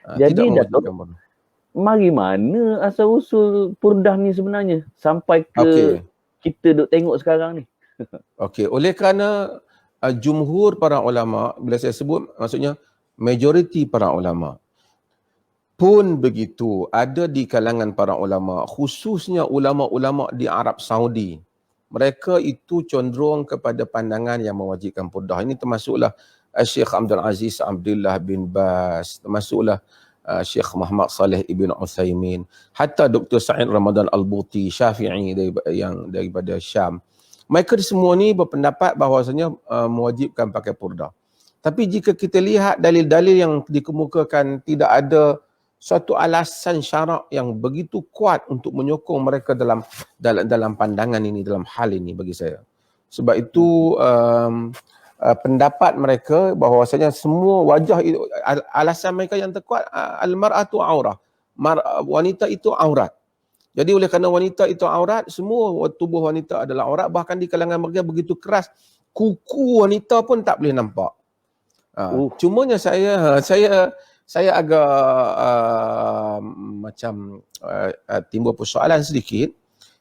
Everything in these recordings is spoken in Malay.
Tidak Jadi mewajibkan Datuk, purdah. mari mana asal-usul purdah ni sebenarnya sampai ke Okey. kita duk tengok sekarang ni? Okey, oleh kerana jumhur para ulama, bila saya sebut maksudnya majoriti para ulama pun begitu, ada di kalangan para ulama, khususnya ulama-ulama di Arab Saudi, mereka itu cenderung kepada pandangan yang mewajibkan purdah. Ini termasuklah Syekh Abdul Aziz Abdullah bin Bas, termasuklah Syekh Muhammad Saleh ibn Uthaymin, hatta Dr. Sa'id Ramadan Al-Buti, Syafi'i daripada Syam. Mereka semua ni berpendapat bahawasanya mewajibkan pakai purdah. Tapi jika kita lihat dalil-dalil yang dikemukakan, tidak ada suatu alasan syarak yang begitu kuat untuk menyokong mereka dalam pandangan ini, dalam hal ini bagi saya. Sebab itu pendapat mereka bahawasanya semua wajah itu, alasan mereka yang terkuat, al-mar'atu aurah, wanita itu aurat. Jadi oleh kerana wanita itu aurat, semua tubuh wanita adalah aurat, bahkan di kalangan mereka begitu keras, kuku wanita pun tak boleh nampak. Cumanya saya agak macam timbul persoalan sedikit,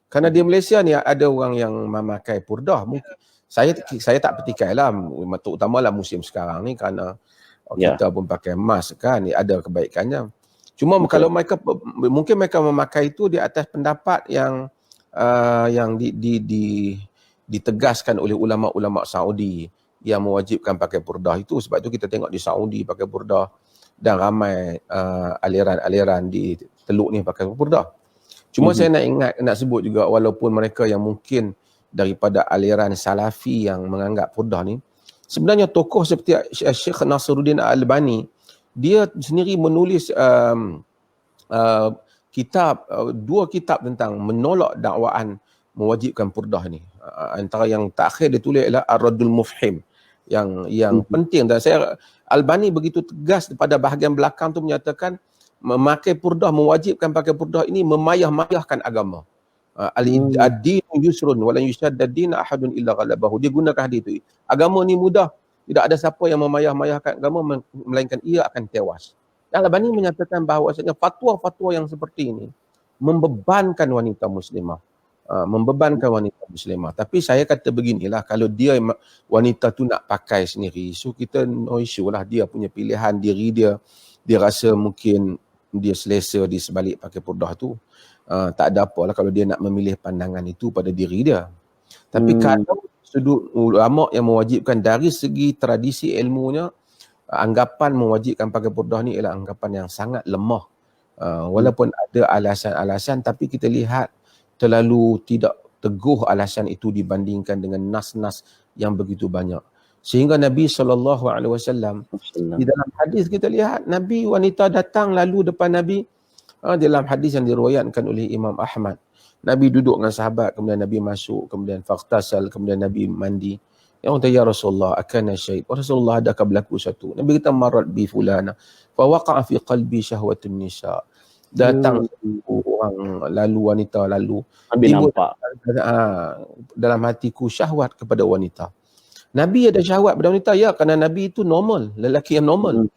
kerana di Malaysia ni ada orang yang memakai purdah. Mungkin saya tak petikailah, terutamalah musim sekarang ni, kerana kita pun pakai mask kan, ada kebaikannya. Cuma kalau mereka mungkin mereka memakai itu di atas pendapat yang ditegaskan oleh ulama-ulama Saudi yang mewajibkan pakai purdah itu. Sebab itu kita tengok di Saudi pakai purdah, dan ramai aliran-aliran di Teluk ni pakai purdah. Cuma saya nak sebut juga, walaupun mereka yang mungkin daripada aliran Salafi yang menganggap purdah ni, sebenarnya tokoh seperti Syekh Nasiruddin Al-Albani, dia sendiri menulis dua kitab tentang menolak dakwaan mewajibkan purdah ni. Antara yang terakhir dia tulis adalah Ar-Raddul Mufhim, yang penting. Dan saya, Albani begitu tegas pada bahagian belakang tu menyatakan memakai purdah, mewajibkan pakai purdah ini memayah-mayahkan agama. Ad-dinu yusrun wa lan yushaddad din ahadun illa ghalabahu. Dia gunakan hadis itu. Agama ni mudah, tidak ada siapa yang memayah-mayahkan agama melainkan ia akan tewas. Dan Albani menyatakan bahawasanya fatwa-fatwa yang seperti ini membebankan wanita muslimah. Tapi saya kata beginilah, kalau dia wanita tu nak pakai sendiri, so kita no issue lah, dia punya pilihan diri dia rasa mungkin dia selesa di sebalik pakai purdah tu, tak ada apalah kalau dia nak memilih pandangan itu pada diri dia. Tapi kalau sudut ulama yang mewajibkan dari segi tradisi ilmunya, anggapan mewajibkan pakai purdah ni ialah anggapan yang sangat lemah. Walaupun ada alasan-alasan, tapi kita lihat terlalu tidak teguh alasan itu dibandingkan dengan nas-nas yang begitu banyak. Sehingga Nabi SAW di dalam hadis kita lihat, Nabi, wanita datang lalu depan Nabi, dalam hadis yang diriwayatkan oleh Imam Ahmad, Nabi duduk dengan sahabat, kemudian Nabi masuk, kemudian faqtasal, kemudian Nabi mandi. Yang kata, ya Rasulullah, akana syait. Rasulullah, adakah berlaku satu? Nabi kata, marat bi fulana fa waqa'a fi qalbi syahwatun nisa. Datang orang lalu, wanita lalu, timbul dalam hatiku syahwat kepada wanita. Nabi ada syahwat pada wanita, ya, kerana Nabi itu normal, lelaki yang normal.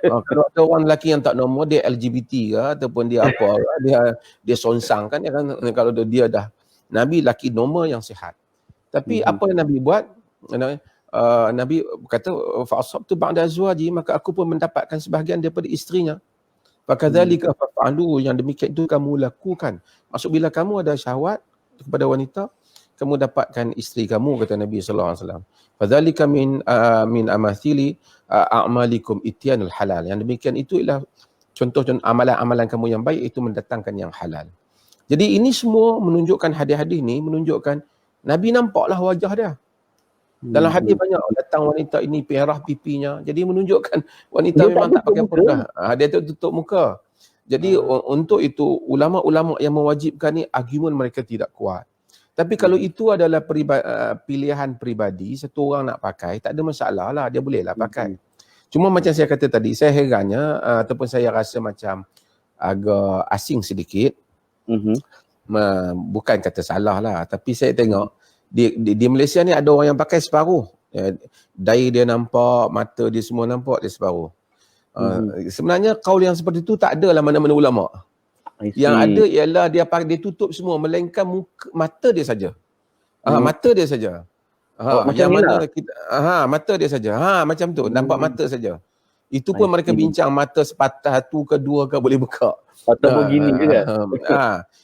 Kalau ada orang lelaki yang tak normal, dia LGBT ke ataupun dia apa, dia sonsang kan, kalau dia dah, Nabi lelaki normal yang sihat. Tapi apa yang Nabi buat? Nabi kata, fa asabtu ba'da azwaji, maka aku pun mendapatkan sebahagian daripada isterinya. Fakadzalika fa'alu, yang demikian itu kamu lakukan. Maksud bila kamu ada syahwat kepada wanita, kamu dapatkan isteri kamu, kata Nabi sallallahu alaihi wasallam. Fadzalika min amathili a'malikum ityanul halal. Yang demikian itu ialah contoh-contoh amalan-amalan kamu yang baik, itu mendatangkan yang halal. Jadi ini semua menunjukkan, hadis-hadis ni menunjukkan Nabi nampaklah wajah dia. Dalam hadis banyak, datang wanita ini perah pipinya. Jadi menunjukkan wanita dia memang tak pakai purdah. Dia tutup muka. Jadi untuk itu ulama-ulama yang mewajibkan ni, argumen mereka tidak kuat. Tapi kalau itu adalah pilihan peribadi, satu orang nak pakai, tak ada masalah lah, dia bolehlah pakai. Cuma macam saya kata tadi, saya herannya ataupun saya rasa macam agak asing sedikit. Bukan kata salah lah, tapi saya tengok di Malaysia ni ada orang yang pakai separuh. Dahi dia nampak, mata dia semua nampak, dia separuh. Sebenarnya kaul yang seperti itu tak ada lah mana-mana ulama. Yang ada ialah dia tutup semua melainkan mata dia saja. Mata dia saja. Yang mana kita mata dia saja. Macam tu, nampak mata saja. Itu pun mereka bincang mata sepatah satu ke dua ke boleh buka. Ataupun gini juga.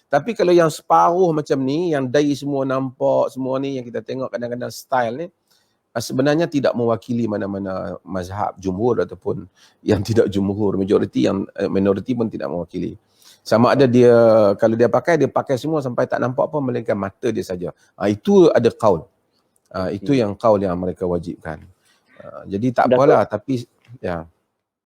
Tapi kalau yang separuh macam ni, yang dai semua nampak, semua ni yang kita tengok kadang-kadang style ni, sebenarnya tidak mewakili mana-mana mazhab jumhur ataupun yang tidak jumhur, majoriti, yang minoriti pun tidak mewakili. Sama ada dia, kalau dia pakai semua sampai tak nampak apa melainkan mata dia saja. Itu ada kaul. Itu yang kaul yang mereka wajibkan. Jadi tak apalah, tapi ya.